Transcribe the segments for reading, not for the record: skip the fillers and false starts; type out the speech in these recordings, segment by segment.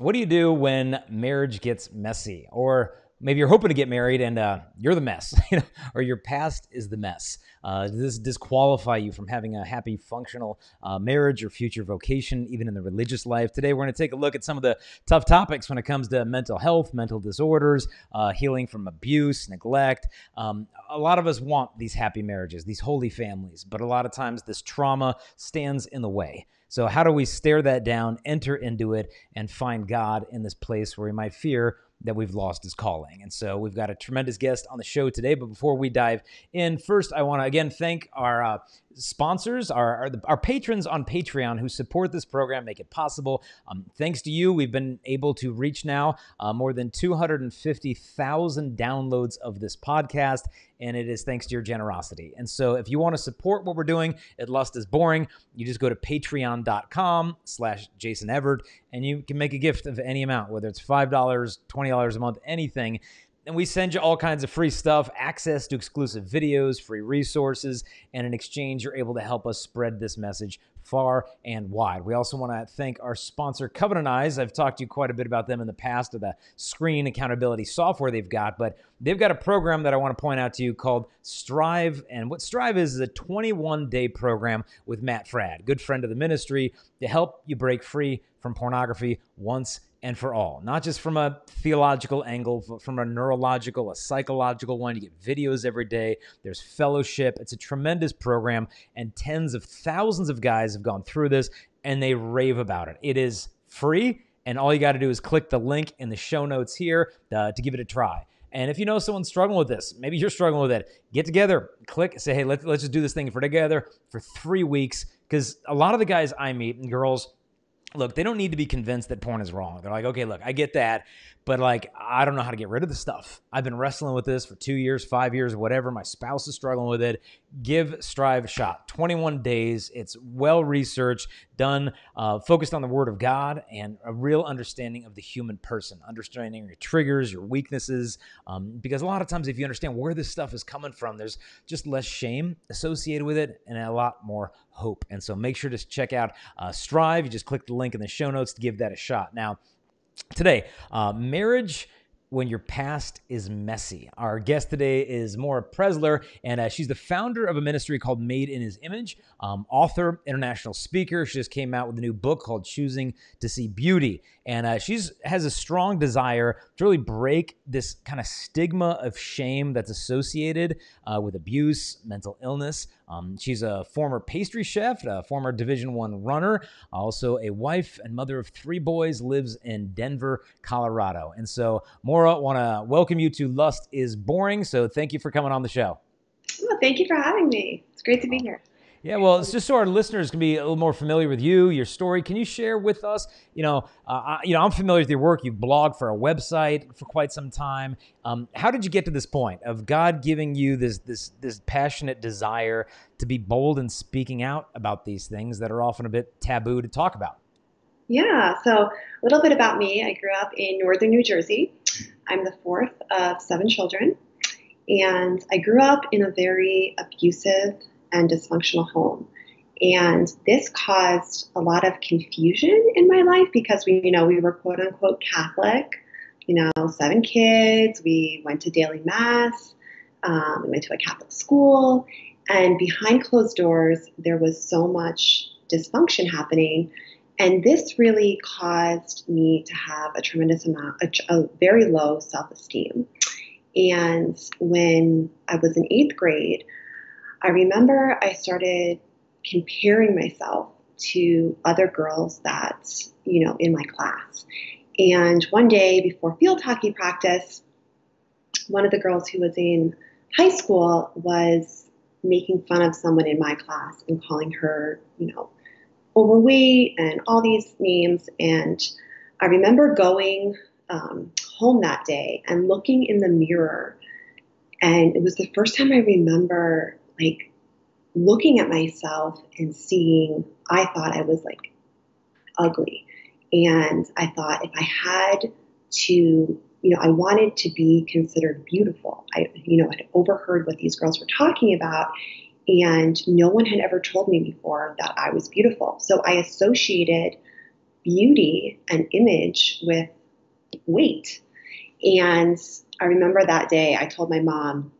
What do you do when marriage gets messy? Or maybe you're hoping to get married and you're the mess, or your past is the mess. Does this disqualify you from having a happy, functional marriage or future vocation, even in the religious life? Today, we're going to take a look at some of the tough topics when it comes to mental health, mental disorders, healing from abuse, neglect. A lot of us want these happy marriages, these holy families, but a lot of times this trauma stands in the way. So how do we stare that down, enter into it, and find God in this place where we might fear that we've lost his calling? And so we've got a tremendous guest on the show today. But before we dive in, first, I want to again thank our sponsors, our patrons on Patreon who support this program, make it possible. Thanks to you, we've been able to reach now more than 250,000 downloads of this podcast, and it is thanks to your generosity. And so if you want to support what we're doing at Lust is Boring, you just go to patreon.com/Jason Everett, and you can make a gift of any amount, whether it's $5, $20 a month, anything. And we send you all kinds of free stuff, access to exclusive videos, free resources, and in exchange, you're able to help us spread this message far and wide. We also want to thank our sponsor, Covenant Eyes. I've talked to you quite a bit about them in the past, of the screen accountability software they've got, but they've got a program that I want to point out to you called Strive. And what Strive is a 21-day program with Matt Fradd, good friend of the ministry, to help you break free from pornography once and for all. Not just from a theological angle, but from a neurological, a psychological one. You get videos every day. There's fellowship. It's a tremendous program, and tens of thousands of guys have gone through this, and they rave about it. It is free, and all you got to do is click the link in the show notes here to give it a try. And if you know someone's struggling with this, maybe you're struggling with it, get together, click, say, hey, let's just do this thing together for 3 weeks, because a lot of the guys I meet and girls, look, they don't need to be convinced that porn is wrong. They're like, okay, look, I get that, but like, I don't know how to get rid of the stuff. I've been wrestling with this for 2 years, 5 years, whatever. My spouse is struggling with it. Give Strive a shot. 21 days. It's well-researched, done, focused on the Word of God and a real understanding of the human person, understanding your triggers, your weaknesses, because a lot of times if you understand where this stuff is coming from, there's just less shame associated with it and a lot more hope. And so make sure to check out Strive. You just click the link in the show notes to give that a shot. Now, today, marriage when your past is messy. Our guest today is Maura Preszler, and she's the founder of a ministry called Made in His Image, author, international speaker. She just came out with a new book called Choosing to See Beauty. And she has a strong desire to really break this kind of stigma of shame that's associated with abuse, mental illness. She's a former pastry chef, a former Division I runner, also a wife and mother of 3 boys, lives in Denver, Colorado. And so, Maura, want to welcome you to Lust is Boring. So thank you for coming on the show. Well, thank you for having me. It's great to be here. Yeah, well, it's just so our listeners can be a little more familiar with you, your story. Can you share with us, I'm familiar with your work. You've blogged for a website for quite some time. How did you get to this point of God giving you this passionate desire to be bold and speaking out about these things that are often a bit taboo to talk about? Yeah, so a little bit about me. I grew up in northern New Jersey. I'm the 4th of 7 children, and I grew up in a very abusive and dysfunctional home. And this caused a lot of confusion in my life because we were quote unquote Catholic, 7 kids. We went to daily mass. We went to a Catholic school, and behind closed doors, there was so much dysfunction happening. And this really caused me to have a tremendous amount, a very low self-esteem. And when I was in 8th grade, I remember I started comparing myself to other girls that, in my class. And one day before field hockey practice, one of the girls who was in high school was making fun of someone in my class and calling her, overweight and all these names. And I remember going home that day and looking in the mirror. And it was the first time I remember looking at myself and seeing, I thought I was ugly. And I thought if I had to, I wanted to be considered beautiful. I'd overheard what these girls were talking about, and no one had ever told me before that I was beautiful. So I associated beauty and image with weight. And I remember that day I told my mom,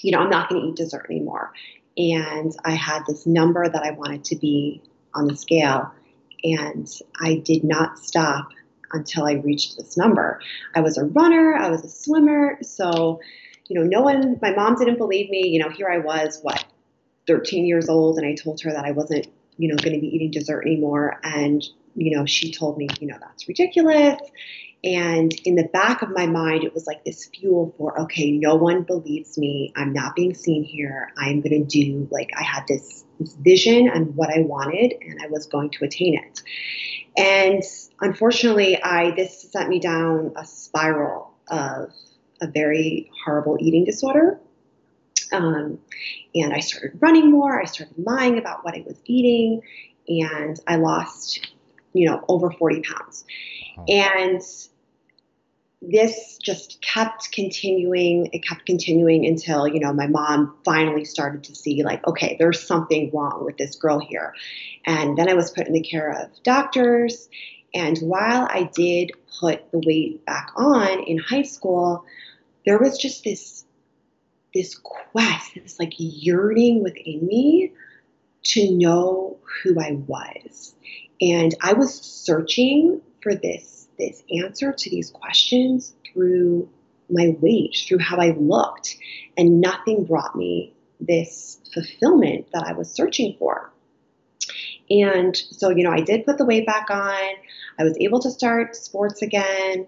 I'm not going to eat dessert anymore. And I had this number that I wanted to be on the scale. And I did not stop until I reached this number. I was a runner, I was a swimmer. So, my mom didn't believe me. Here I was, 13 years old. And I told her that I wasn't, going to be eating dessert anymore. And, she told me, that's ridiculous. And in the back of my mind, it was like this fuel for, okay, no one believes me. I'm not being seen here. I'm going to do, I had this vision and what I wanted, and I was going to attain it. And unfortunately, this sent me down a spiral of a very horrible eating disorder. And I started running more. I started lying about what I was eating, and I lost, over 40 pounds. Oh. And this just kept continuing. It kept continuing until, my mom finally started to see okay, there's something wrong with this girl here. And then I was put in the care of doctors. And while I did put the weight back on in high school, there was just this quest, this yearning within me to know who I was. And I was searching for this answer to these questions through my weight, through how I looked, and nothing brought me this fulfillment that I was searching for. And so, I did put the weight back on. I was able to start sports again,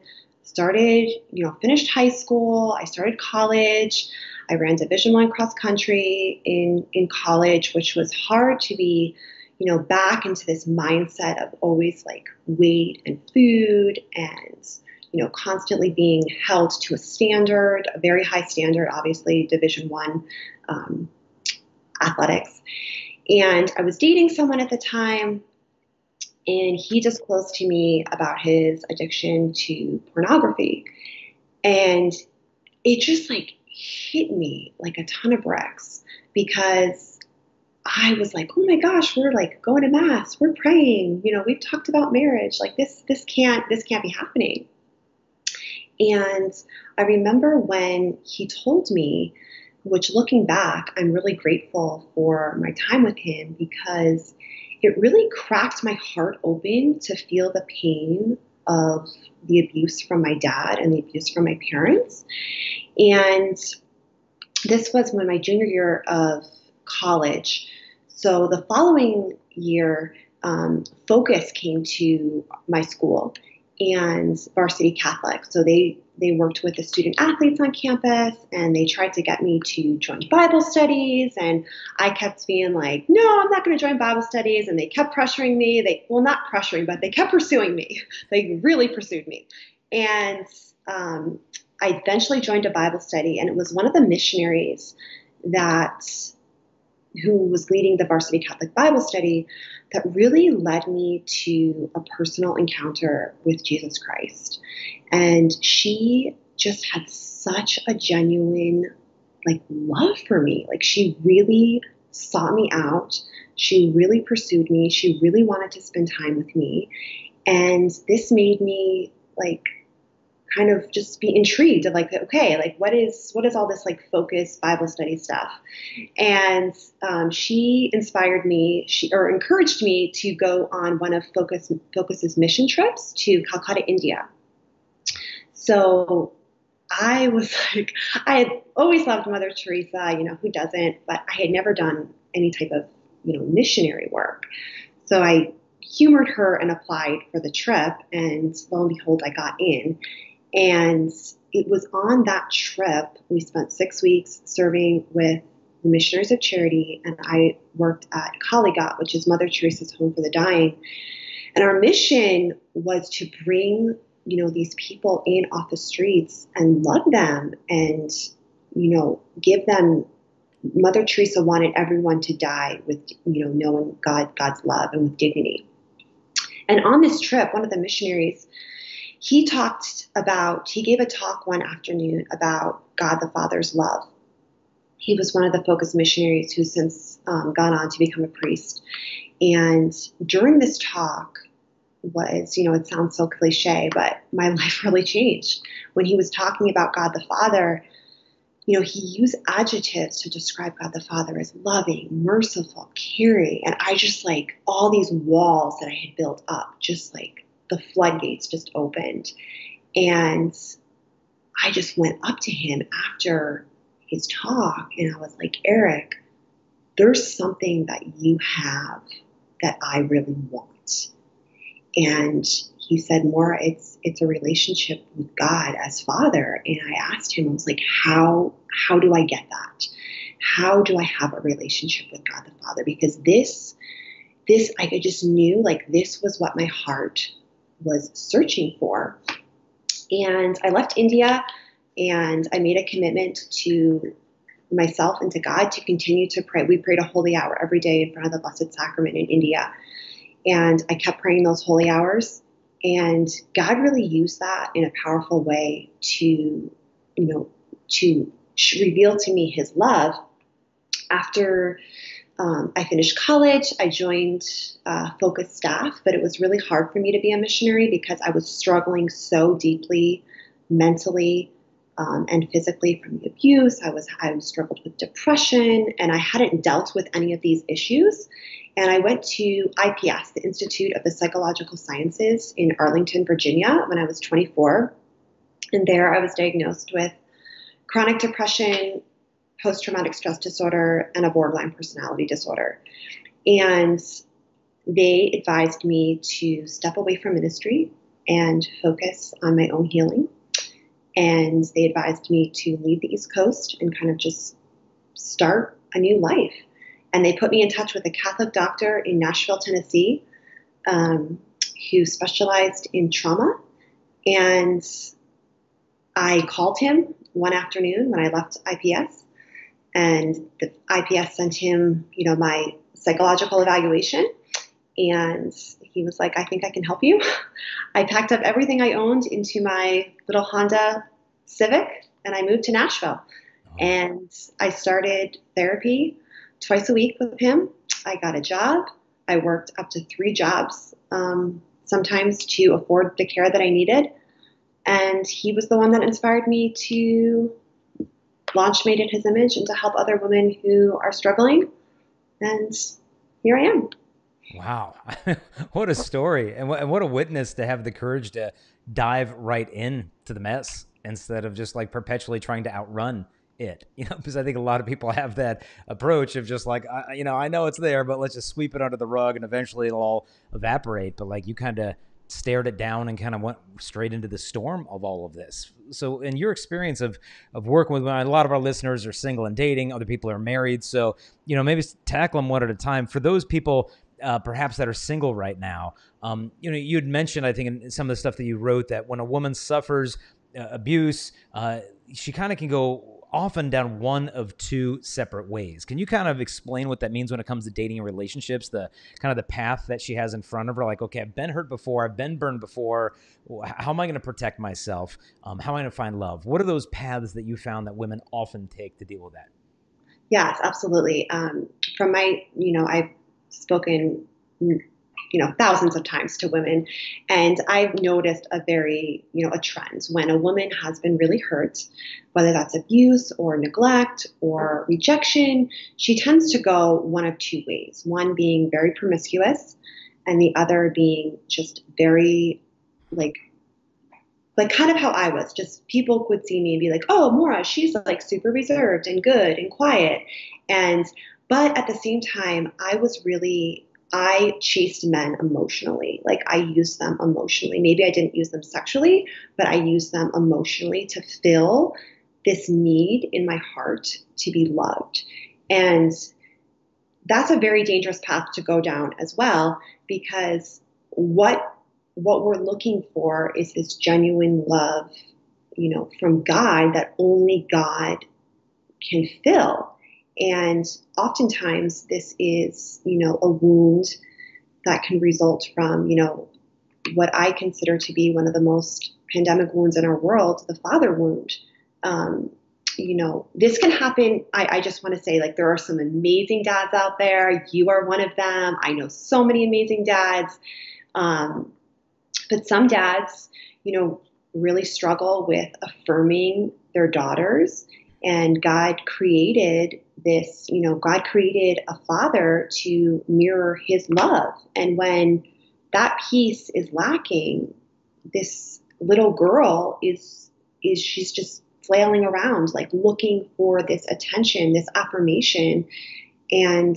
finished high school. I started college. I ran Division I cross country in college, which was hard to be back into this mindset of always weight and food and, constantly being held to a standard, a very high standard, obviously Division I athletics. And I was dating someone at the time, and he disclosed to me about his addiction to pornography. And it just hit me like a ton of bricks, because I was like, oh my gosh, we're going to mass, we're praying, we've talked about marriage, this can't be happening. And I remember when he told me, which looking back, I'm really grateful for my time with him, because it really cracked my heart open to feel the pain of the abuse from my dad and the abuse from my parents. And this was when my junior year of college. So the following year, Focus came to my school, and Varsity Catholic. So they worked with the student athletes on campus, and they tried to get me to join Bible studies. And I kept being like, no, I'm not going to join Bible studies. And they kept pressuring me. Not pressuring, but they kept pursuing me. They really pursued me. And I eventually joined a Bible study, and it was one of the missionaries who was leading the Varsity Catholic Bible study that really led me to a personal encounter with Jesus Christ. And she just had such a genuine love for me. She really sought me out. She really pursued me. She really wanted to spend time with me. And this made me kind of just be intrigued of okay, what is all this Focus Bible study stuff? And she inspired me, or encouraged me to go on one of Focus's mission trips to Calcutta, India. So I was I had always loved Mother Teresa, who doesn't, but I had never done any type of, missionary work. So I humored her and applied for the trip, and lo and behold, I got in. And it was on that trip, we spent 6 weeks serving with the Missionaries of Charity, and I worked at Kaligat, which is Mother Teresa's home for the dying. And our mission was to bring, these people in off the streets and love them and, give them. Mother Teresa wanted everyone to die with, knowing God's love and with dignity. And on this trip, one of the missionaries, he gave a talk one afternoon about God the Father's love. He was one of the Focus missionaries who's since gone on to become a priest. And during this talk, was, it sounds so cliche, but my life really changed. When he was talking about God the Father, he used adjectives to describe God the Father as loving, merciful, caring. And I just like all these walls that I had built up, just like the floodgates just opened. And I just went up to him after his talk and I was like, Eric, there's something that you have that I really want. And he said, Maura, it's a relationship with God as Father. And I asked him, I was like, how do I get that? How do I have a relationship with God the Father? Because this, I just knew like this was what my heart was searching for. And I left India and I made a commitment to myself and to God to continue to pray. We prayed a holy hour every day in front of the Blessed Sacrament in India. And I kept praying those holy hours. And God really used that in a powerful way to reveal to me his love. After I finished college, I joined Focus staff, but it was really hard for me to be a missionary because I was struggling so deeply mentally and physically from the abuse. I struggled with depression, and I hadn't dealt with any of these issues. And I went to IPS, the Institute of the Psychological Sciences in Arlington, Virginia, when I was 24. And there I was diagnosed with chronic depression, post-traumatic stress disorder, and a borderline personality disorder. And they advised me to step away from ministry and focus on my own healing. And they advised me to leave the East Coast and kind of just start a new life. And they put me in touch with a Catholic doctor in Nashville, Tennessee, who specialized in trauma. And I called him one afternoon when I left IPS, and the IPS sent him, my psychological evaluation. And he was like, I think I can help you. I packed up everything I owned into my little Honda Civic, and I moved to Nashville. And I started therapy twice a week with him. I got a job. I worked up to 3 jobs, sometimes to afford the care that I needed. And he was the one that inspired me to launch Made in His Image and to help other women who are struggling. And here I am. Wow. What a story. And what a witness to have the courage to dive right into the mess instead of just like perpetually trying to outrun it, because I think a lot of people have that approach of just like, I know it's there, but let's just sweep it under the rug and eventually it'll all evaporate. But like you kind of stared it down and kind of went straight into the storm of all of this. So in your experience of working with women, a lot of our listeners are single and dating, other people are married. So, maybe tackle them one at a time. For those people perhaps that are single right now, you had mentioned, I think in some of the stuff that you wrote, that when a woman suffers abuse, she kind of can go often down one of 2 separate ways. Can you kind of explain what that means when it comes to dating and relationships, the kind of the path that she has in front of her? Like, okay, I've been hurt before, I've been burned before. How am I going to protect myself? How am I going to find love? What are those paths that you found that women often take to deal with that? Yes, absolutely. From my, I've spoken, thousands of times to women, and I've noticed a trend when a woman has been really hurt, whether that's abuse or neglect or rejection, she tends to go one of 2 ways. One being very promiscuous, and the other being just very like kind of how I was. Just people would see me and be like, oh, Maura, she's like super reserved and good and quiet. But at the same time, I chased men emotionally. Like I used them emotionally. Maybe I didn't use them sexually, but I used them emotionally to fill this need in my heart to be loved. And that's a very dangerous path to go down as well, because what we're looking for is this genuine love, from God that only God can fill. And oftentimes this is, a wound that can result from, what I consider to be one of the most pandemic wounds in our world, the father wound. This can happen. I just want to say, like, there are some amazing dads out there. You are one of them. I know so many amazing dads. But some dads, really struggle with affirming their daughters. And God created God created a father to mirror his love. And when that piece is lacking, this little girl she's just flailing around, like looking for this attention, this affirmation. And,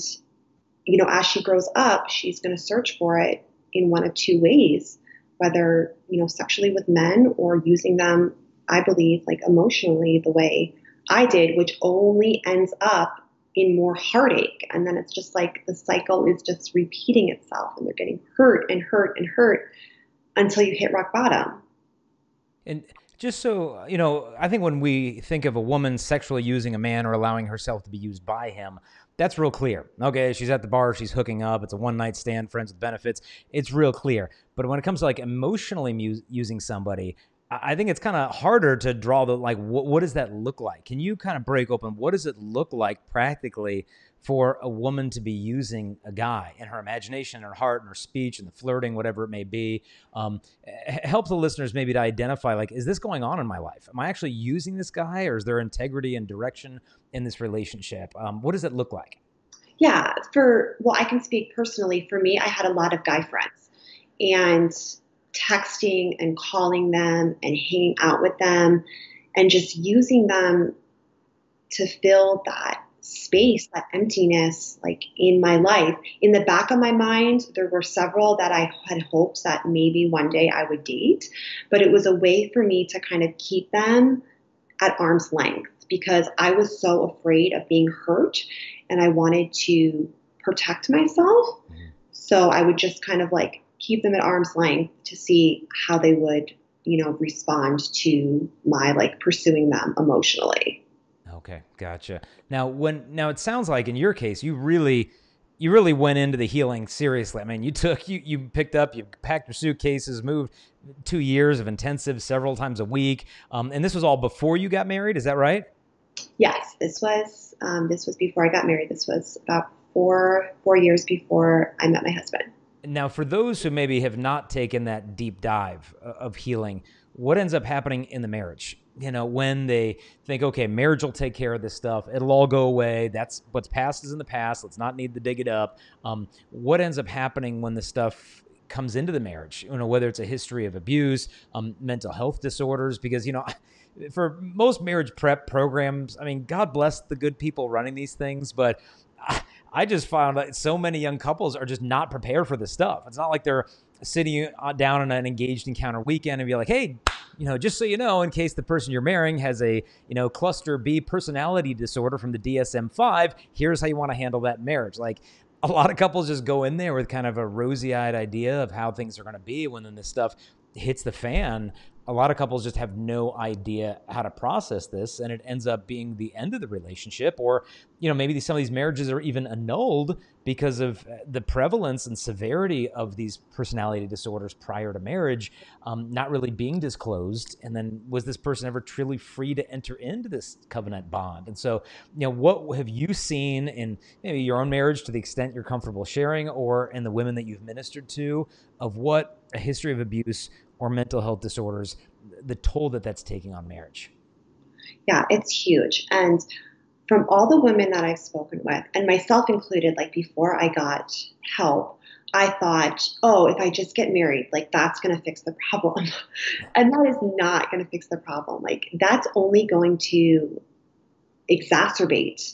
as she grows up, she's going to search for it in one of two ways, whether, sexually with men or using them, I believe, like emotionally the way I did, which only ends up in more heartache. And then it's just like the cycle is just repeating itself and they're getting hurt and hurt and hurt until you hit rock bottom. And just so, I think when we think of a woman sexually using a man or allowing herself to be used by him, that's real clear. Okay, she's at the bar, she's hooking up, it's a one-night stand, friends with benefits. It's real clear. But when it comes to like emotionally using somebody, I think it's kind of harder to draw the, like, what does that look like? Can you kind of break open, what does it look like practically for a woman to be using a guy in her imagination, her heart, and her speech, and the flirting, whatever it may be? Help the listeners maybe to identify, like, is this going on in my life? Am I actually using this guy, or is there integrity and direction in this relationship? What does it look like? Yeah, I can speak personally. For me, I had a lot of guy friends, and texting and calling them and hanging out with them and just using them to fill that space, that emptiness, like in my life. In the back of my mind, there were several that I had hopes that maybe one day I would date, but it was a way for me to kind of keep them at arm's length because I was so afraid of being hurt and I wanted to protect myself. So I would just kind of like keep them at arm's length to see how they would, respond to my like pursuing them emotionally. Okay, gotcha. Now it sounds like in your case, you really went into the healing seriously. I mean, you picked up, you packed your suitcases, moved 2 years of intensive several times a week. And this was all before you got married. Is that right? Yes, this was before I got married. This was about four years before I met my husband. Now, for those who maybe have not taken that deep dive of healing, what ends up happening in the marriage? When they think, okay, marriage will take care of this stuff. It'll all go away. That's what's past is in the past. Let's not need to dig it up. What ends up happening when the stuff comes into the marriage? Whether it's a history of abuse, mental health disorders, because, for most marriage prep programs, I mean, God bless the good people running these things, but I just found that so many young couples are just not prepared for this stuff. It's not like they're sitting down on an engaged encounter weekend and be like, hey, just so you know, in case the person you're marrying has a, cluster B personality disorder from the DSM-5, here's how you want to handle that marriage. Like, a lot of couples just go in there with kind of a rosy-eyed idea of how things are going to be. When then this stuff hits the fan, a lot of couples just have no idea how to process this, and it ends up being the end of the relationship. Or, maybe some of these marriages are even annulled because of the prevalence and severity of these personality disorders prior to marriage, not really being disclosed. And then, was this person ever truly free to enter into this covenant bond? And so, what have you seen in maybe your own marriage, to the extent you're comfortable sharing, or in the women that you've ministered to, of what a history of abuse or mental health disorders, the toll that's taking on marriage? Yeah, it's huge. And from all the women that I've spoken with, and myself included, like before I got help, I thought, oh, if I just get married, like that's going to fix the problem. And that is not going to fix the problem. Like that's only going to exacerbate,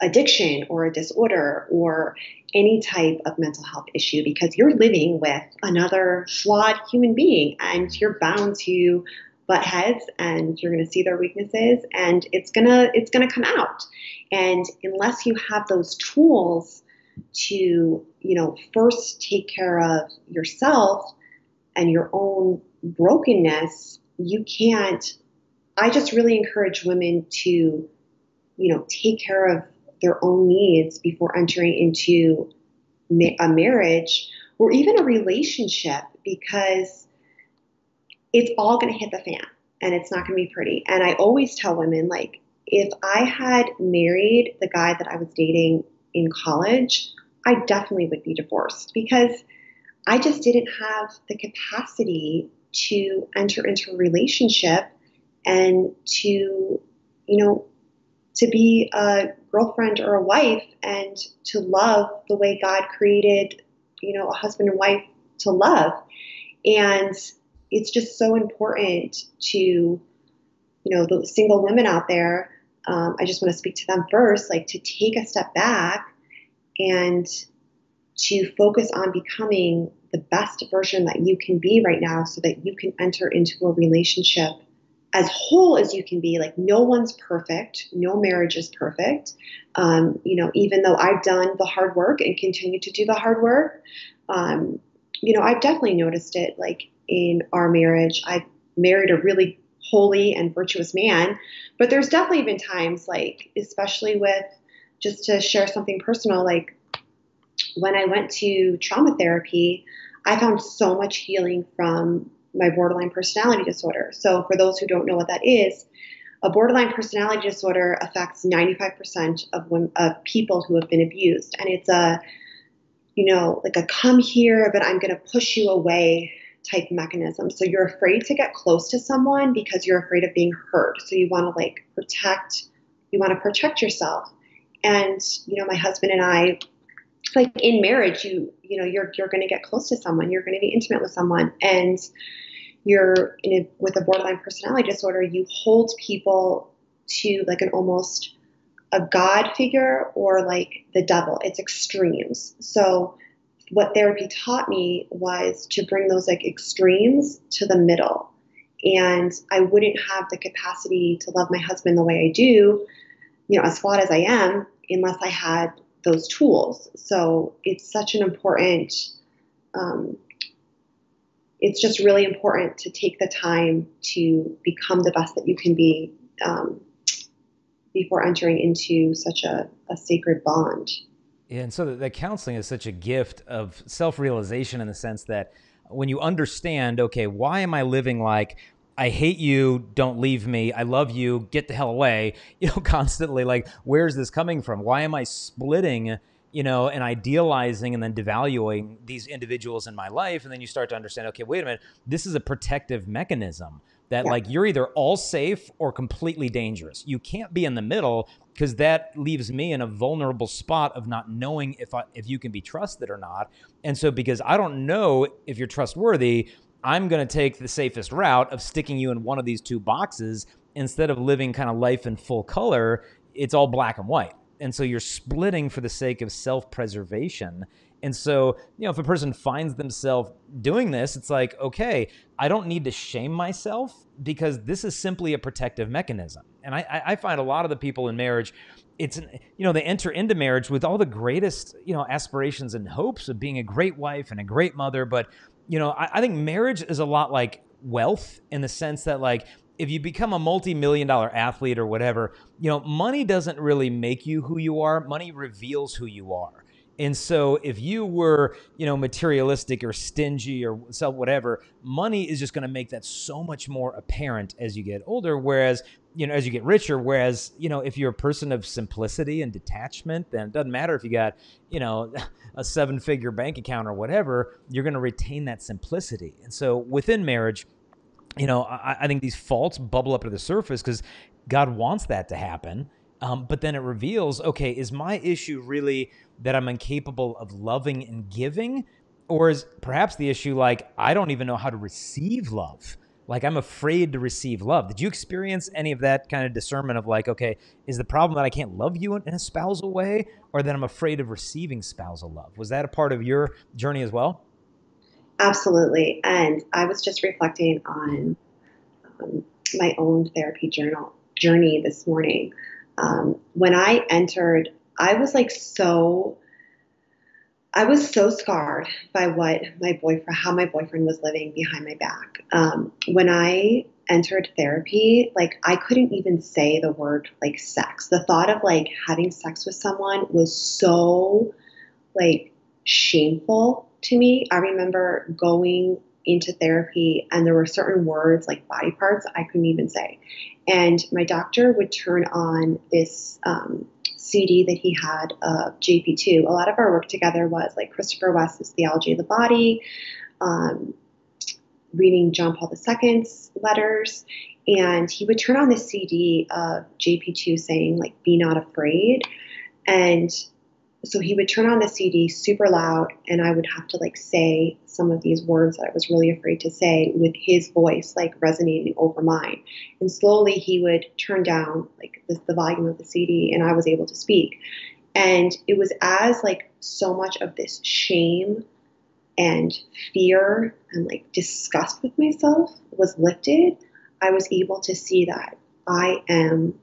addiction or a disorder or any type of mental health issue, because you're living with another flawed human being and you're bound to butt heads and you're going to see their weaknesses and it's going to come out. And unless you have those tools to, first take care of yourself and your own brokenness, you can't. I just really encourage women to, take care of their own needs before entering into a marriage or even a relationship, because it's all going to hit the fan and it's not going to be pretty. And I always tell women, like, if I had married the guy that I was dating in college, I definitely would be divorced, because I just didn't have the capacity to enter into a relationship and to, to be a girlfriend or a wife and to love the way God created, a husband and wife to love. And it's just so important to, the single women out there. I just want to speak to them first, like to take a step back and to focus on becoming the best version that you can be right now so that you can enter into a relationship as whole as you can be. Like no one's perfect. No marriage is perfect. Even though I've done the hard work and continue to do the hard work, I've definitely noticed it like in our marriage. I've married a really holy and virtuous man, but there's definitely been times like, especially with, just to share something personal, like when I went to trauma therapy, I found so much healing from my borderline personality disorder. So for those who don't know what that is, a borderline personality disorder affects 95% of people who have been abused. And it's like a come here, but I'm going to push you away type mechanism. So you're afraid to get close to someone because you're afraid of being hurt. So you want to protect yourself. And, my husband and I, like in marriage, you're going to get close to someone, you're going to be intimate with someone, and with a borderline personality disorder, you hold people to like almost a God figure or like the devil. It's extremes. So what therapy taught me was to bring those like extremes to the middle. And I wouldn't have the capacity to love my husband the way I do, as flawed as I am, unless I had those tools. So it's such an important, it's just really important to take the time to become the best that you can be before entering into such a sacred bond. Yeah, and so the counseling is such a gift of self-realization in the sense that when you understand, okay, why am I living like I hate you, don't leave me, I love you, get the hell away, constantly like, where's this coming from? Why am I splitting, and idealizing and then devaluing these individuals in my life? And then you start to understand, okay, wait a minute, this is a protective mechanism that like you're either all safe or completely dangerous. You can't be in the middle because that leaves me in a vulnerable spot of not knowing if you can be trusted or not. And so because I don't know if you're trustworthy, I'm going to take the safest route of sticking you in one of these two boxes instead of living kind of life in full color. It's all black and white. And so you're splitting for the sake of self-preservation. And so, if a person finds themselves doing this, it's like, okay, I don't need to shame myself because this is simply a protective mechanism. And I find a lot of the people in marriage, they enter into marriage with all the greatest, aspirations and hopes of being a great wife and a great mother. But, I think marriage is a lot like wealth in the sense that like, if you become a multi-million-dollar athlete or whatever, money doesn't really make you who you are. Money reveals who you are. And so if you were, materialistic or stingy or whatever, money is just going to make that so much more apparent as you get older. Whereas, as you get richer, whereas, if you're a person of simplicity and detachment, then it doesn't matter if you got, a 7-figure bank account or whatever, you're going to retain that simplicity. And so within marriage, I think these faults bubble up to the surface because God wants that to happen. But then it reveals, okay, is my issue really that I'm incapable of loving and giving? Or is perhaps the issue like, I don't even know how to receive love? Like I'm afraid to receive love. Did you experience any of that kind of discernment of like, okay, is the problem that I can't love you in a spousal way or that I'm afraid of receiving spousal love? Was that a part of your journey as well? Absolutely. And I was just reflecting on my own therapy journey this morning. When I entered, I was so scarred by how my boyfriend was living behind my back. When I entered therapy, like I couldn't even say the word like sex. The thought of like having sex with someone was so like shameful to me. I remember going into therapy and there were certain words like body parts I couldn't even say. And my doctor would turn on this CD that he had of JP2. A lot of our work together was like Christopher West's Theology of the Body, um, reading John Paul II's letters. And he would turn on the CD of JP2 saying, like, be not afraid. And so he would turn on the CD super loud, and I would have to like say some of these words that I was really afraid to say with his voice like resonating over mine. And slowly he would turn down like the volume of the CD, and I was able to speak. And it was as like so much of this shame and fear and like disgust with myself was lifted, I was able to see that I am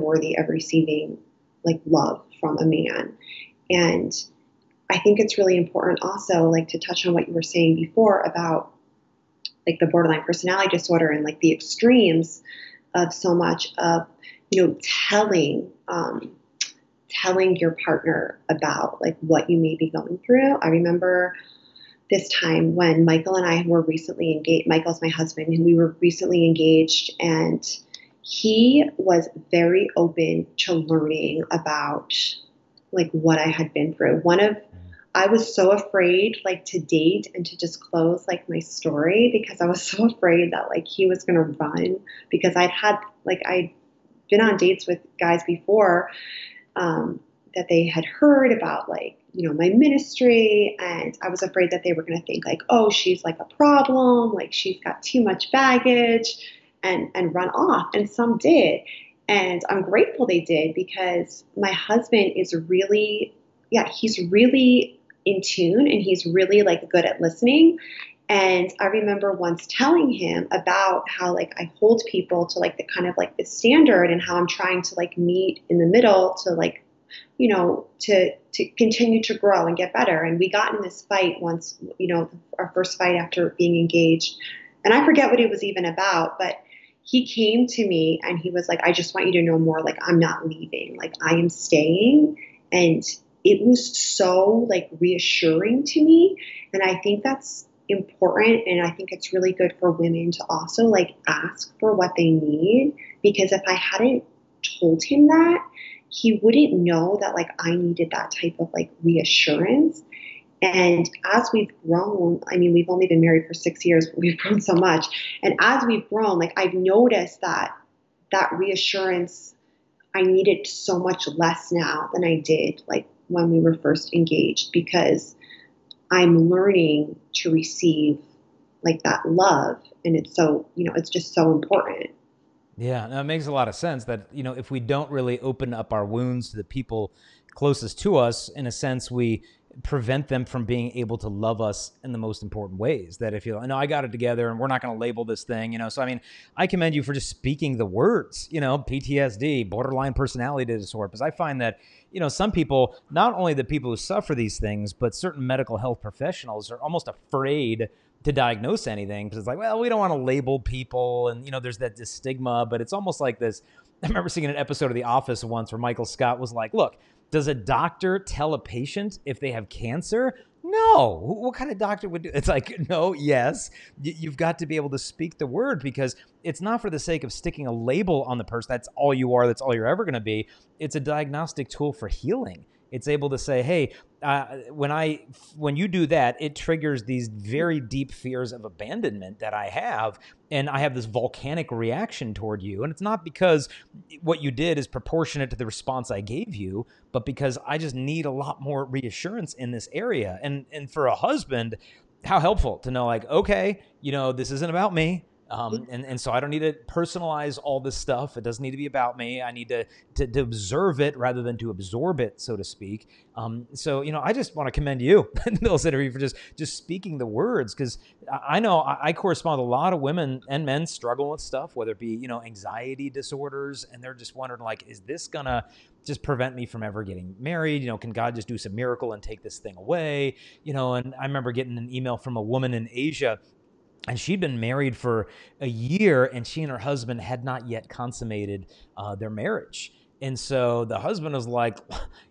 worthy of receiving like love from a man. And I think it's really important also like to touch on what you were saying before about like the borderline personality disorder and like the extremes of so much of, telling your partner about like what you may be going through. I remember this time when Michael and I were recently engaged. Michael's my husband, and we were recently engaged, and he was very open to learning about like what I had been through. I was so afraid like to date and to disclose like my story because I was so afraid that like he was going to run, because I'd been on dates with guys before, that they had heard about like, my ministry. And I was afraid that they were going to think like, oh, she's like a problem. Like she's got too much baggage, and run off. And some did. And I'm grateful they did, because my husband is really, he's really in tune, and he's really like good at listening. And I remember once telling him about how like I hold people to like the kind of like the standard, and how I'm trying to like meet in the middle to like, to continue to grow and get better. And we got in this fight once, our first fight after being engaged. And I forget what it was even about, but he came to me and he was like, I just want you to know more. Like, I'm not leaving. Like, I am staying. And it was so like reassuring to me. And I think that's important. And I think it's really good for women to also like ask for what they need, because if I hadn't told him that, he wouldn't know that like I needed that type of like reassurance. And as we've grown, I mean, we've only been married for 6 years, but we've grown so much. And as we've grown, like I've noticed that reassurance, I need it so much less now than I did like when we were first engaged, because I'm learning to receive like that love. And it's so, it's just so important. Yeah, no, it makes a lot of sense that, if we don't really open up our wounds to the people closest to us, in a sense, we prevent them from being able to love us in the most important ways. That if you, I got it together and we're not going to label this thing, So, I mean, I commend you for just speaking the words, PTSD, borderline personality disorder, because I find that, some people, not only the people who suffer these things, but certain medical health professionals are almost afraid to diagnose anything, because it's like, well, we don't want to label people, and there's that stigma. But it's almost like this. I remember seeing an episode of The Office once where Michael Scott was like, look, does a doctor tell a patient if they have cancer? No. What kind of doctor would do? It's like, no, yes. You've got to be able to speak the word, because it's not for the sake of sticking a label on the person. That's all you are. That's all you're ever going to be. It's a diagnostic tool for healing. It's able to say, hey, when you do that, it triggers these very deep fears of abandonment that I have, and I have this volcanic reaction toward you. And it's not because what you did is proportionate to the response I gave you, but because I just need a lot more reassurance in this area. And for a husband, how helpful to know, like, okay, this isn't about me. And so I don't need to personalize all this stuff. It doesn't need to be about me. I need to observe it rather than to absorb it, so to speak. So, I just want to commend you in the middle interview for just speaking the words, because I know I correspond with a lot of women and men struggling with stuff, whether it be, anxiety disorders, and they're just wondering, like, is this gonna just prevent me from ever getting married? Can God just do some miracle and take this thing away? And I remember getting an email from a woman in Asia, and she'd been married for a year, and she and her husband had not yet consummated their marriage. And so the husband was like,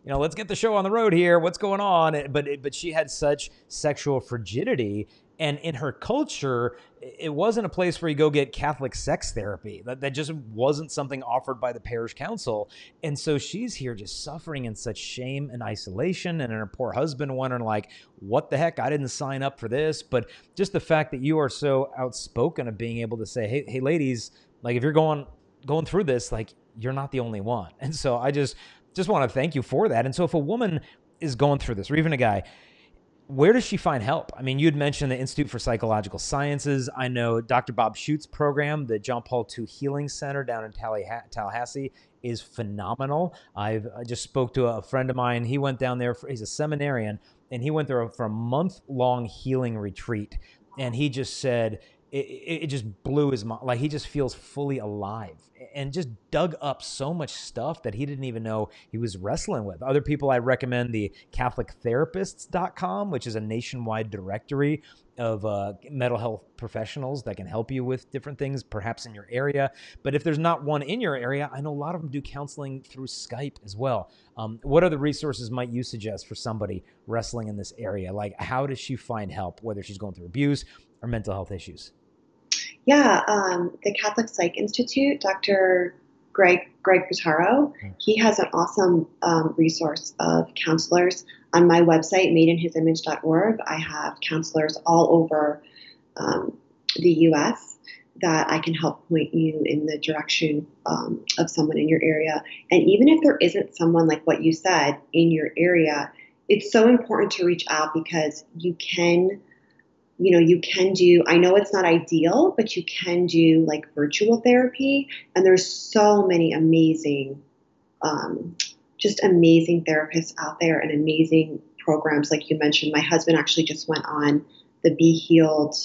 let's get the show on the road here. What's going on? But she had such sexual frigidity, And in her culture, it wasn't a place where you go get Catholic sex therapy. That just wasn't something offered by the parish council. And so she's here just suffering in such shame and isolation, and her poor husband wondering like, what the heck? I didn't sign up for this. But just the fact that you are so outspoken of being able to say, hey ladies, like if you're going through this, like you're not the only one. And so I just want to thank you for that. And so if a woman is going through this, or even a guy, where does she find help? I mean, you'd mentioned the Institute for Psychological Sciences. I know Dr. Bob Schutt's program, the JP2 Healing Center down in Tallahassee, is phenomenal. I just spoke to a friend of mine. He went down there. He's a seminarian, and he went there for a month-long healing retreat. And he just said it just blew his mind. Like he just feels fully alive and just dug up so much stuff that he didn't even know he was wrestling with. Other people, I recommend the CatholicTherapists.com, which is a nationwide directory of mental health professionals that can help you with different things, perhaps in your area. But if there's not one in your area, I know a lot of them do counseling through Skype as well. What other resources might you suggest for somebody wrestling in this area? Like, how does she find help, whether she's going through abuse or mental health issues? Yeah, the Catholic Psych Institute, Dr. Greg Bottaro, he has an awesome resource of counselors. On my website, madeinhisimage.org, I have counselors all over the U.S. that I can help point you in the direction of someone in your area. And even if there isn't someone like what you said in your area, it's so important to reach out because you can do, I know it's not ideal, but you can do like virtual therapy. And there's so many amazing, just amazing therapists out there and amazing programs. Like you mentioned, my husband actually just went on the Be Healed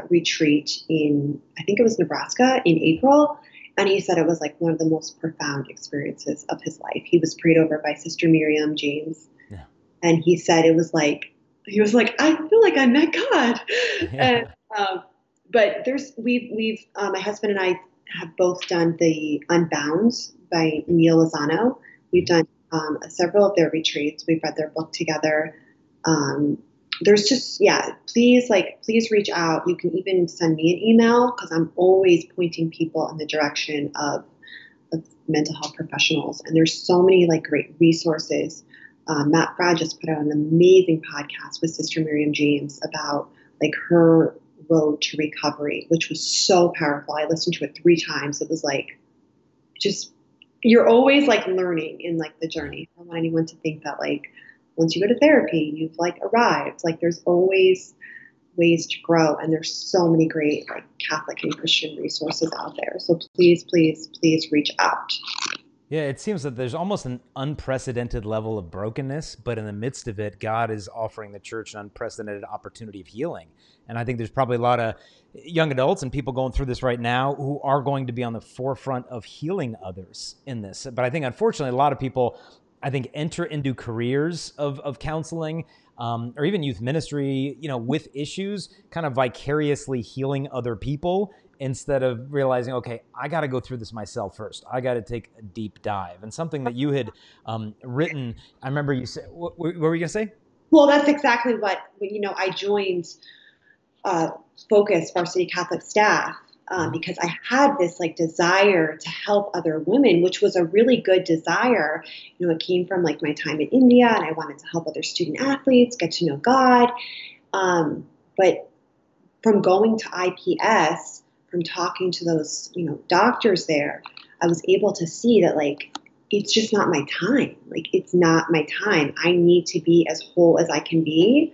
retreat in, I think it was Nebraska in April. And he said it was like one of the most profound experiences of his life. He was prayed over by Sister Miriam James. Yeah. And he said it was like, I feel like I met God. Yeah. And, but we've my husband and I have both done the Unbound by Neil Lozano. We've done several of their retreats. We've read their book together. There's just, please reach out. You can even send me an email because I'm always pointing people in the direction of mental health professionals. And there's so many like great resources. Matt Fradd just put out an amazing podcast with Sister Miriam James about like her road to recovery, which was so powerful. I listened to it 3 times. It was like, just, you're always like learning in like the journey. I don't want anyone to think that like, once you go to therapy, you've like arrived. Like there's always ways to grow. And there's so many great like Catholic and Christian resources out there. So please, please, please reach out. Yeah, it seems that there's almost an unprecedented level of brokenness, but in the midst of it, God is offering the church an unprecedented opportunity of healing. And I think there's probably a lot of young adults and people going through this right now who are going to be on the forefront of healing others in this. But I think, unfortunately, a lot of people, I think, enter into careers of counseling or even youth ministry, with issues, kind of vicariously healing other people, instead of realizing, okay, I got to go through this myself first. I got to take a deep dive. And something that you had written, I remember you said, what were you going to say? Well, that's exactly what, I joined Focus Varsity Catholic Staff because I had this like desire to help other women, which was a really good desire. It came from like my time in India, and I wanted to help other student athletes get to know God. But from going to IPS, from talking to those, doctors there, I was able to see that like, it's just not my time. Like, it's not my time. I need to be as whole as I can be,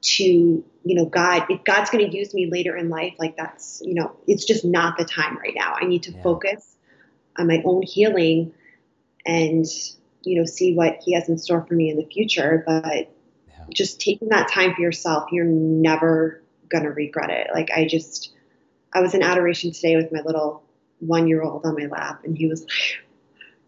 to, God, if God's going to use me later in life, like that's, it's just not the time right now. I need to focus on my own healing and, see what he has in store for me in the future. But just taking that time for yourself, you're never going to regret it. Like I was in adoration today with my little 1-year-old on my lap, and he was like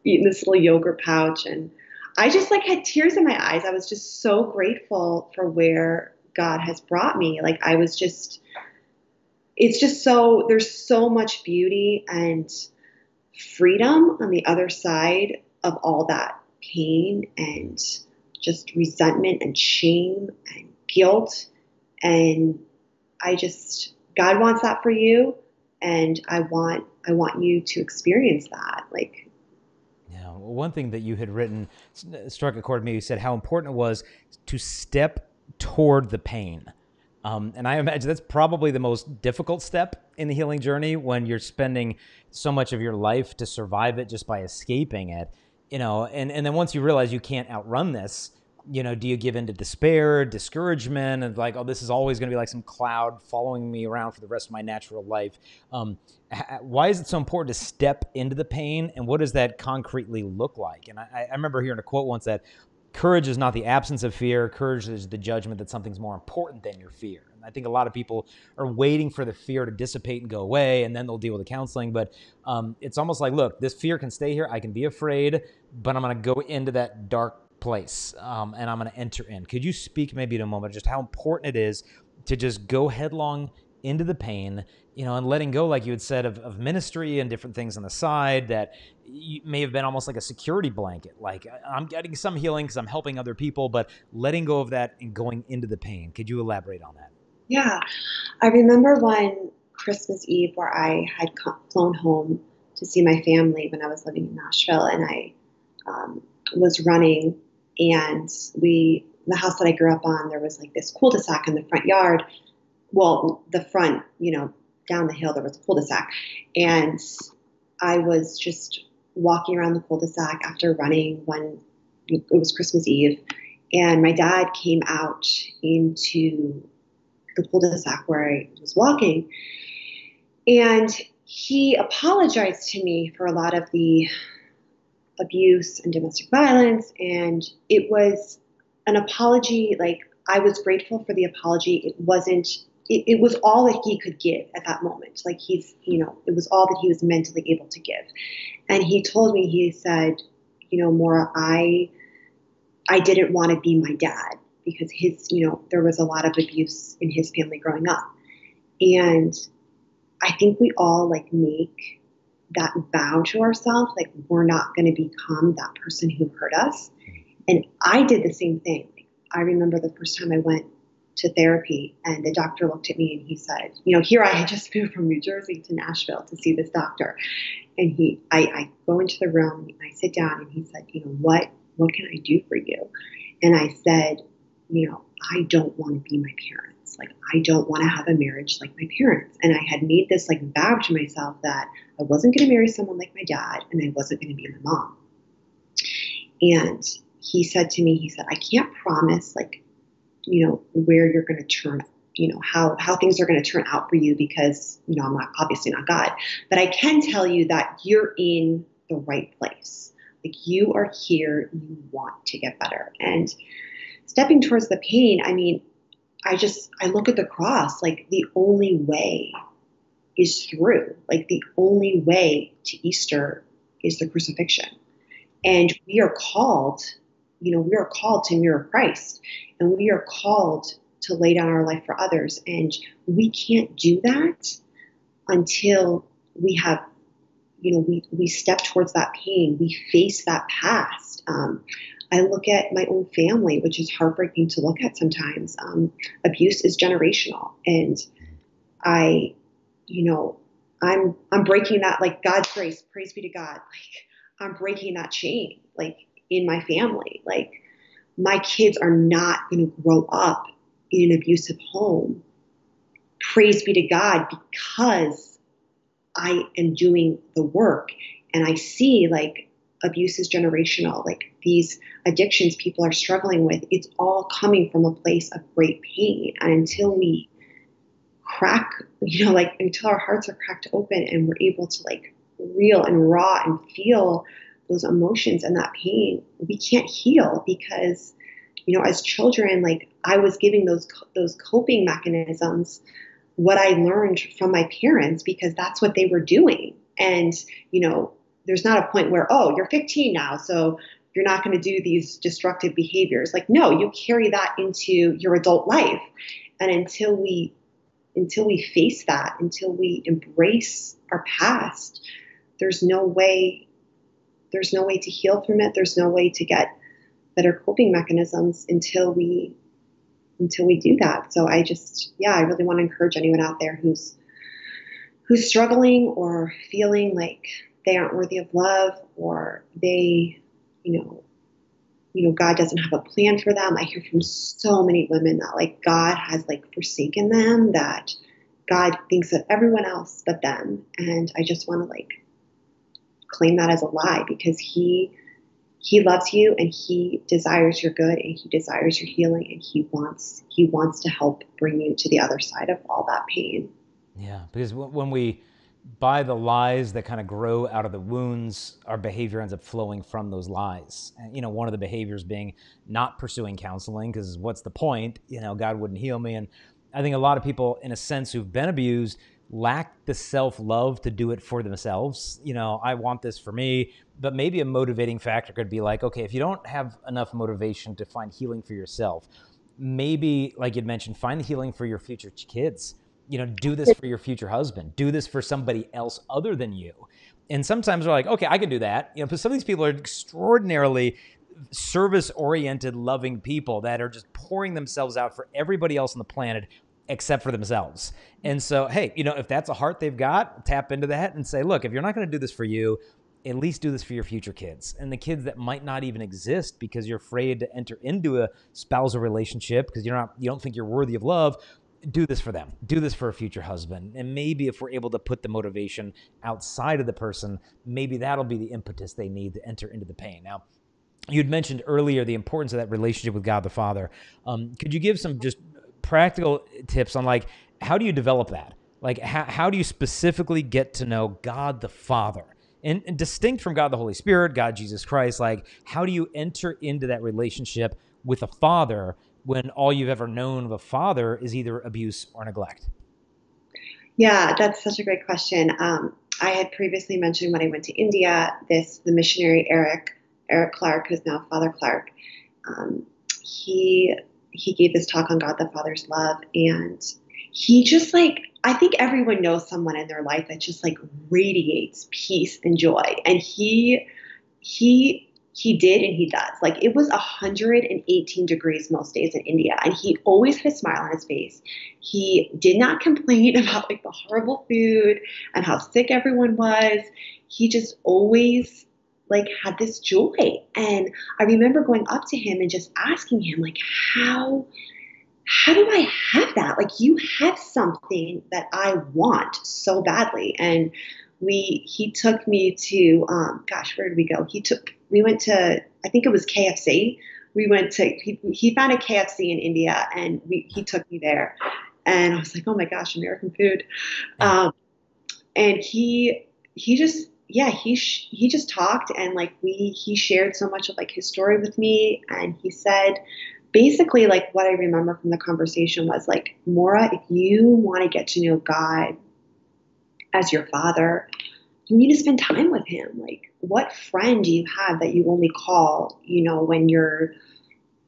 eating this little yogurt pouch. And I just like had tears in my eyes. I was just so grateful for where God has brought me. Like it's just there's so much beauty and freedom on the other side of all that pain and just resentment and shame and guilt, and God wants that for you, and I want you to experience that. Like, yeah. Well, one thing that you had written struck a chord with me. You said how important it was to step toward the pain. And I imagine that's probably the most difficult step in the healing journey, when you're spending so much of your life to survive it just by escaping it, and then once you realize you can't outrun this, do you give in to despair, discouragement, and like, oh, this is always going to be like some cloud following me around for the rest of my natural life? Why is it so important to step into the pain, and what does that concretely look like? And I remember hearing a quote once that courage is not the absence of fear. Courage is the judgment that something's more important than your fear. And I think a lot of people are waiting for the fear to dissipate and go away, and then they'll deal with the counseling. But it's almost like, look, this fear can stay here. I can be afraid, but I'm going to go into that dark place, and I'm going to enter in. Could you speak maybe in a moment just how important it is to just go headlong into the pain, and letting go, like you had said, of ministry and different things on the side that may have been almost like a security blanket. Like, I'm getting some healing because I'm helping other people, but letting go of that and going into the pain. Could you elaborate on that? yeah, I remember one Christmas Eve where I had flown home to see my family when I was living in Nashville, and I was running, and the house that I grew up on, there was like this cul-de-sac in the front yard. Well, the front, down the hill, there was a cul-de-sac. And I was just walking around the cul-de-sac after running when it was Christmas Eve. And my dad came out into the cul-de-sac where I was walking. And he apologized to me for a lot of the abuse and domestic violence. And it was an apology. Like, I was grateful for the apology. It was all that he could give at that moment. Like, it was all that he was mentally able to give. And he told me, he said, Maura, I didn't want to be my dad because there was a lot of abuse in his family growing up. And I think we all like make that vow to ourselves, like, we're not going to become that person who hurt us. And I did the same thing. I remember the first time I went to therapy, and the doctor looked at me and he said, here I had just moved from New Jersey to Nashville to see this doctor. And I go into the room and I sit down, and he said, what can I do for you? And I said, I don't want to be my parents. Like, I don't want to have a marriage like my parents. And I had made this like vow to myself that I wasn't going to marry someone like my dad, and I wasn't going to be my mom. And he said to me, I can't promise like, where you're going to turn, how things are going to turn out for you, because, I'm obviously not God, but I can tell you that you're in the right place. Like, you are here, you want to get better. And stepping towards the pain, I mean, I look at the cross, like, the only way is through. Like, the only way to Easter is the crucifixion. And we are called to mirror Christ, and we are called to lay down our life for others. And we can't do that until we have, we step towards that pain. We face that past. I look at my own family, which is heartbreaking to look at sometimes. Abuse is generational, and I'm breaking that, like, God's grace, praise be to God. Like, I'm breaking that chain, like, in my family. Like, my kids are not going to grow up in an abusive home. Praise be to God, because I am doing the work, and I see, like, abuse is generational. Like, these addictions people are struggling with, it's all coming from a place of great pain. And until we crack, until our hearts are cracked open and we're able to, like, real and raw and feel those emotions and that pain, we can't heal. Because, as children, like, I was giving those coping mechanisms, what I learned from my parents, because that's what they were doing. And, there's not a point where, oh, you're 15 now, so you're not going to do these destructive behaviors. Like, no, you carry that into your adult life. And until we face that, until we embrace our past, there's no way to heal from it. There's no way to get better coping mechanisms until we we do that. So I really want to encourage anyone out there who's struggling or feeling like they aren't worthy of love, or they, God doesn't have a plan for them. I hear from so many women that like God has like forsaken them, that God thinks of everyone else but them. And I just want to like claim that as a lie, because he loves you, and he desires your good, and he desires your healing, and he wants to help bring you to the other side of all that pain. Yeah, because when we buy the lies that kind of grow out of the wounds, our behavior ends up flowing from those lies. And, one of the behaviors being not pursuing counseling, because what's the point? God wouldn't heal me. And I think a lot of people, in a sense, who've been abused lack the self-love to do it for themselves. I want this for me, but maybe a motivating factor could be like, okay, if you don't have enough motivation to find healing for yourself, maybe, like you'd mentioned, find the healing for your future kids. Do this for your future husband. Do this for somebody else other than you. And sometimes we're like, okay, I can do that. But some of these people are extraordinarily service-oriented, loving people that are just pouring themselves out for everybody else on the planet except for themselves. And so, hey, if that's a heart they've got, tap into that and say, look, if you're not going to do this for you, at least do this for your future kids and the kids that might not even exist because you're afraid to enter into a spousal relationship because you don't think you're worthy of love. Do this for them. Do this for a future husband. And maybe if we're able to put the motivation outside of the person, maybe that'll be the impetus they need to enter into the pain. Now, you'd mentioned earlier the importance of that relationship with God the Father. Could you give some just practical tips on like, how do you develop that? Like, how do you specifically get to know God the Father? And distinct from God the Holy Spirit, God Jesus Christ, like, how do you enter into that relationship with a father when all you've ever known of a father is either abuse or neglect? Yeah, that's such a great question. I had previously mentioned when I went to India, the missionary Eric Clark, who's now Father Clark. He gave this talk on God the Father's love, and he just like, I think everyone knows someone in their life that just like radiates peace and joy, and he did, and he does. Like, it was 118 degrees most days in India, and he always had a smile on his face. He did not complain about like the horrible food and how sick everyone was. He just always like had this joy. And I remember going up to him and just asking him like, how do I have that? Like, you have something that I want so badly. And he took me to, where did we go? We went to, I think it was KFC. He found a KFC in India, and he took me there, and I was like, oh my gosh, American food. And he just talked, and like he shared so much of like his story with me. And he said, basically, like, what I remember from the conversation was like, Maura, if you want to get to know God as your father, you need to spend time with him. Like, what friend do you have that you only call, when you're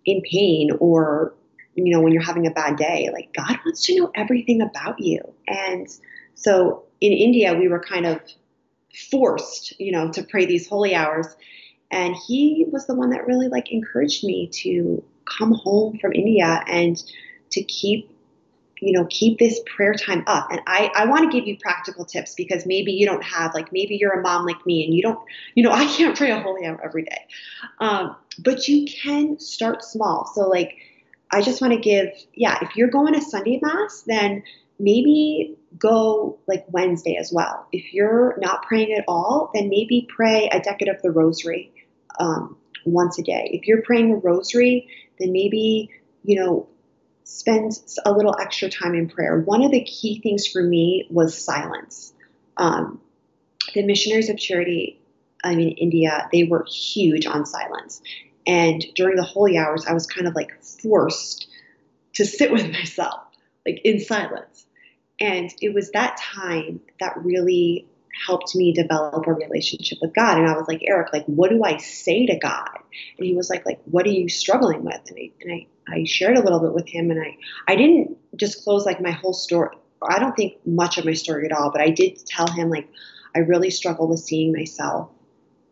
in pain, or, when you're having a bad day? Like, God wants to know everything about you. And so in India, we were kind of forced, to pray these holy hours. And he was the one that really like encouraged me to come home from India and to keep this prayer time up. And I want to give you practical tips, because maybe you don't have, like, maybe you're a mom like me and you don't, I can't pray a holy hour every day. But you can start small. So like, I just want to if you're going to Sunday mass, then maybe go like Wednesday as well. If you're not praying at all, then maybe pray a decade of the rosary once a day. If you're praying a rosary, then maybe, spend a little extra time in prayer. One of the key things for me was silence. The Missionaries of Charity, in India, they were huge on silence. And during the holy hours, I was kind of like forced to sit with myself, like in silence. And it was that time that really helped me develop a relationship with God. And I was like, Eric, like, what do I say to God? And he was like, what are you struggling with? And I shared a little bit with him, and I didn't disclose like my whole story. I don't think much of my story at all, but I did tell him, like, I really struggle with seeing myself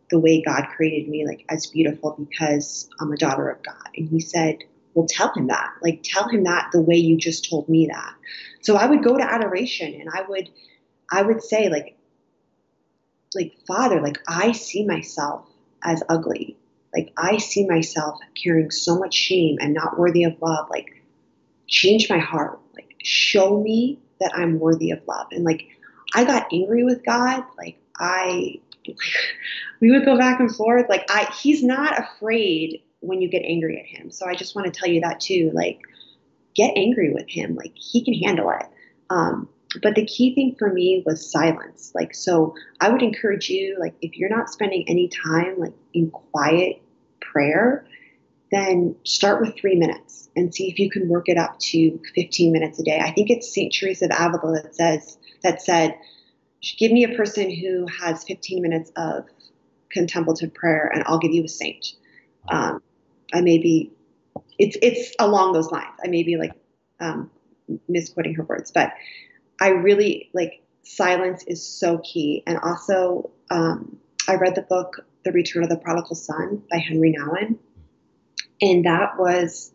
the way God created me, like, as beautiful, because I'm a daughter of God. And he said, well, tell him that, like, tell him that the way you just told me that. So I would go to adoration and I would say like, Father, like, I see myself as ugly. Like, I see myself carrying so much shame and not worthy of love. Like, change my heart. Like, show me that I'm worthy of love. And like, I got angry with God. Like, we would go back and forth. Like, he's not afraid when you get angry at him. So I just want to tell you that too. Like, get angry with him. Like, he can handle it. But the key thing for me was silence. Like, so I would encourage you, like, if you're not spending any time like in quiet prayer, then start with 3 minutes and see if you can work it up to 15 minutes a day. I think it's St. Teresa of Avila that said, give me a person who has 15 minutes of contemplative prayer and I'll give you a saint. I may be, it's along those lines. I may be like misquoting her words, but I really like silence is so key. And also, I read the book, The Return of the Prodigal Son by Henry Nouwen. And that was,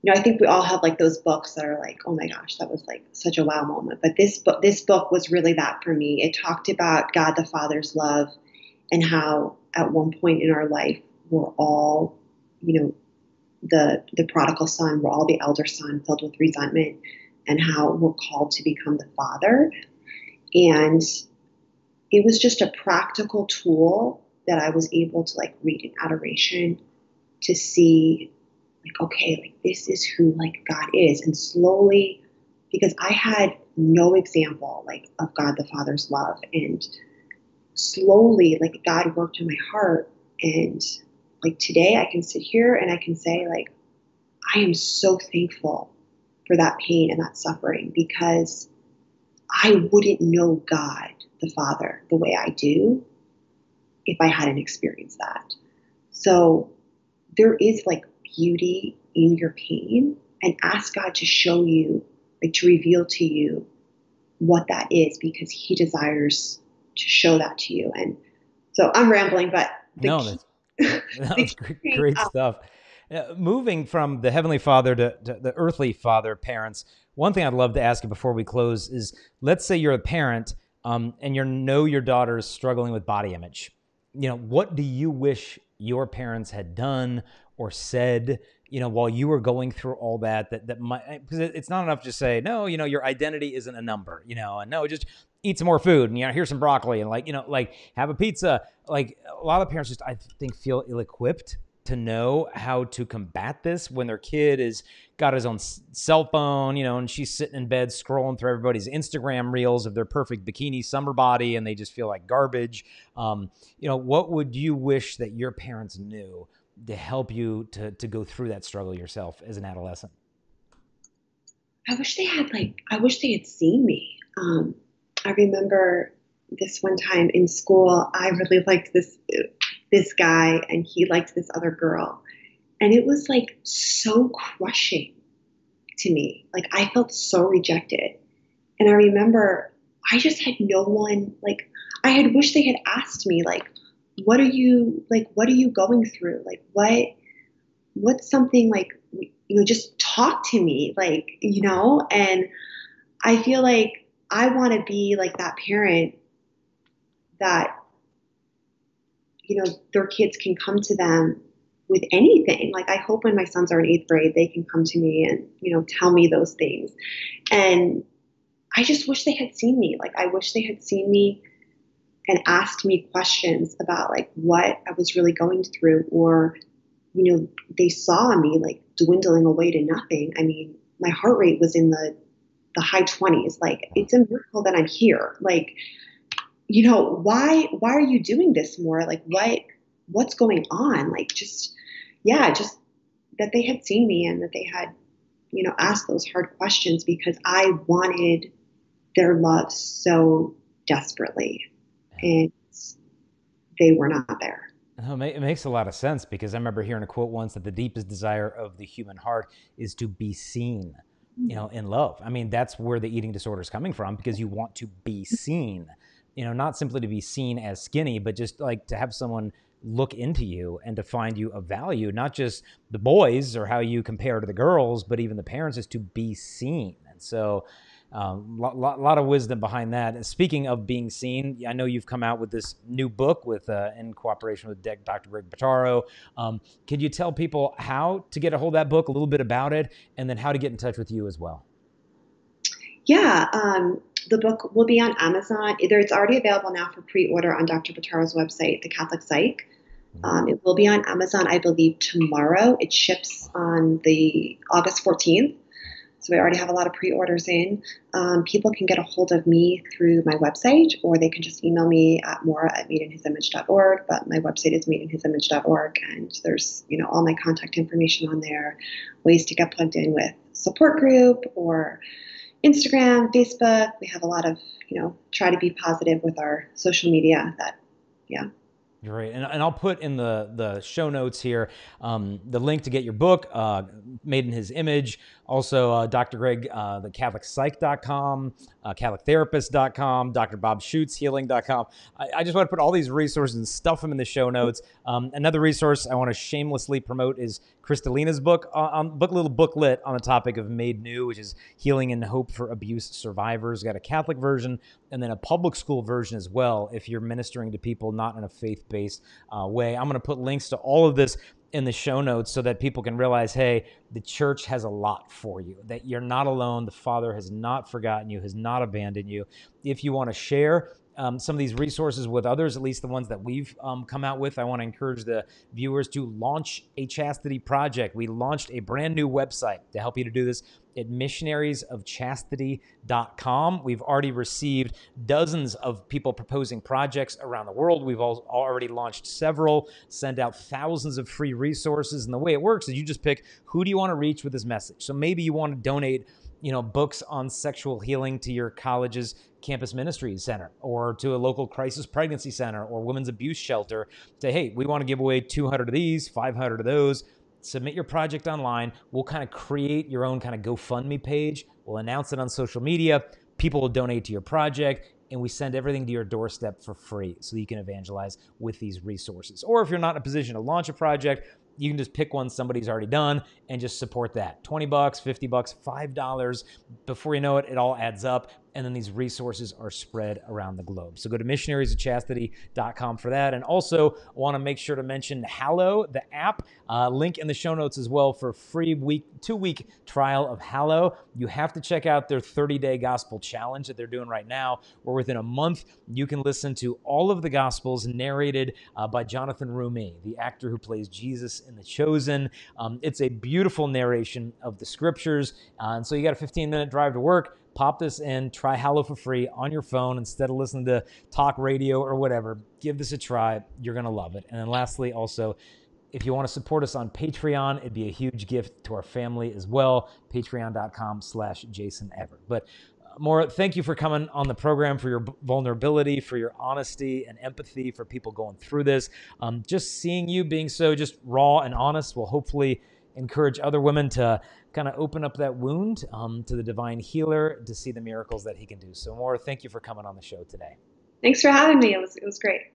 I think we all have like those books that are like, oh my gosh, that was like such a wow moment. But this book was really that for me. It talked about God the Father's love and how at one point in our life, we're all, the prodigal son, we're all the elder son filled with resentment, and how we're called to become the father. And it was just a practical tool that I was able to like read in adoration to see like, okay, like this is who like God is. And slowly, because I had no example like of God the Father's love, and slowly like God worked in my heart. And like today I can sit here and I can say like, I am so thankful for that pain and that suffering, because I wouldn't know God the Father the way I do if I hadn't experienced that. So there is like beauty in your pain, and ask God to show you, like to reveal to you what that is, because he desires to show that to you. And so I'm rambling, but that's great stuff. Moving from the Heavenly Father to the earthly father, parents, one thing I'd love to ask you before we close is, let's say you're a parent and your daughter is struggling with body image. What do you wish your parents had done or said, while you were going through all that might, because it's not enough to say, no, your identity isn't a number, and no, just eat some more food and, here's some broccoli and like have a pizza. Like a lot of parents just, I think, feel ill-equipped to know how to combat this when their kid is got his own cell phone, and she's sitting in bed scrolling through everybody's Instagram reels of their perfect bikini summer body, and they just feel like garbage. What would you wish that your parents knew to help you to go through that struggle yourself as an adolescent? I wish they had seen me. I remember this one time in school, I really liked this guy and he liked this other girl. And it was like so crushing to me. Like I felt so rejected. And I remember I just had no one, like I had wished they had asked me, like, what are you going through? Like, what's something like, just talk to me, like, and I feel like I want to be like that parent that, their kids can come to them with anything. Like I hope when my sons are in 8th grade, they can come to me and, tell me those things. And I just wish they had seen me. Like I wish they had seen me and asked me questions about like what I was really going through, or, they saw me like dwindling away to nothing. I mean, my heart rate was in the high 20s. Like it's a miracle that I'm here. Like, why are you doing this more? Like what's going on? Like just that they had seen me and that they had, asked those hard questions, because I wanted their love so desperately, and they were not there. It makes a lot of sense, because I remember hearing a quote once that the deepest desire of the human heart is to be seen, in love. I mean, that's where the eating disorder is coming from, because you want to be seen, not simply to be seen as skinny, but just like to have someone look into you and to find you of value, not just the boys or how you compare to the girls, but even the parents, is to be seen. And so lot of wisdom behind that. And speaking of being seen, I know you've come out with this new book with in cooperation with Dr. Greg Bottaro. Could you tell people how to get a hold of that book, a little bit about it, and then how to get in touch with you as well? Yeah, the book will be on Amazon. It's already available now for pre-order on Dr. Bottaro's website, The Catholic Psych. It will be on Amazon, I believe, tomorrow. It ships on the August 14th. So we already have a lot of pre-orders in. People can get a hold of me through my website, or they can just email me at maura@madeinhisimage.org. But my website is madeinhisimage.org, and there's all my contact information on there, ways to get plugged in with support group or Instagram, Facebook. We have a lot of, try to be positive with our social media. Yeah. Great. And I'll put in the show notes here the link to get your book, Made in His Image. Also, Dr. Greg, the CatholicPsych.com, CatholicTherapist.com, Dr. Bob Schutz, Healing.com. I just want to put all these resources and stuff them in the show notes. Another resource I want to shamelessly promote is Kristalina's book, little booklet on the topic of Made New, which is Healing and Hope for Abuse Survivors. Got a Catholic version and then a public school version as well if you're ministering to people not in a faith-based way. I'm going to put links to all of this in the show notes so that people can realize, hey, the church has a lot for you, that you're not alone. The Father has not forgotten you, has not abandoned you. If you want to share some of these resources with others, at least the ones that we've come out with, I want to encourage the viewers to launch a chastity project. We launched a brand new website to help you to do this at missionariesofchastity.com. We've already received dozens of people proposing projects around the world. We've already launched several, sent out thousands of free resources. And the way it works is you just pick, who do you want to reach with this message? So maybe you want to donate books on sexual healing to your college's campus ministry center, or to a local crisis pregnancy center or women's abuse shelter. Say, hey, we want to give away 200 of these, 500 of those. Submit your project online. We'll kind of create your own kind of GoFundMe page. We'll announce it on social media. People will donate to your project, and we send everything to your doorstep for free so you can evangelize with these resources. Or if you're not in a position to launch a project, you can just pick one somebody's already done and just support that. $20, $50, $5. Before you know it, it all adds up. And then these resources are spread around the globe. So go to missionariesofchastity.com for that. And also, I want to make sure to mention Hallow, the app. Link in the show notes as well for a free 2-week trial of Hallow. You have to check out their 30-day gospel challenge that they're doing right now, where within a month, you can listen to all of the gospels narrated by Jonathan Rumi, the actor who plays Jesus in The Chosen. It's a beautiful narration of the scriptures. And so you got a 15-minute drive to work. Pop this in, try Hallow for free on your phone instead of listening to talk radio or whatever. Give this a try. You're going to love it. And then lastly, also, if you want to support us on Patreon, it'd be a huge gift to our family as well. Patreon.com/Jason Everett. But Maura, thank you for coming on the program, for your vulnerability, for your honesty and empathy for people going through this. Just seeing you being so just raw and honest will hopefully encourage other women to kind of open up that wound to the divine healer, to see the miracles that he can do. So Maura, thank you for coming on the show today. Thanks for having me. It was great.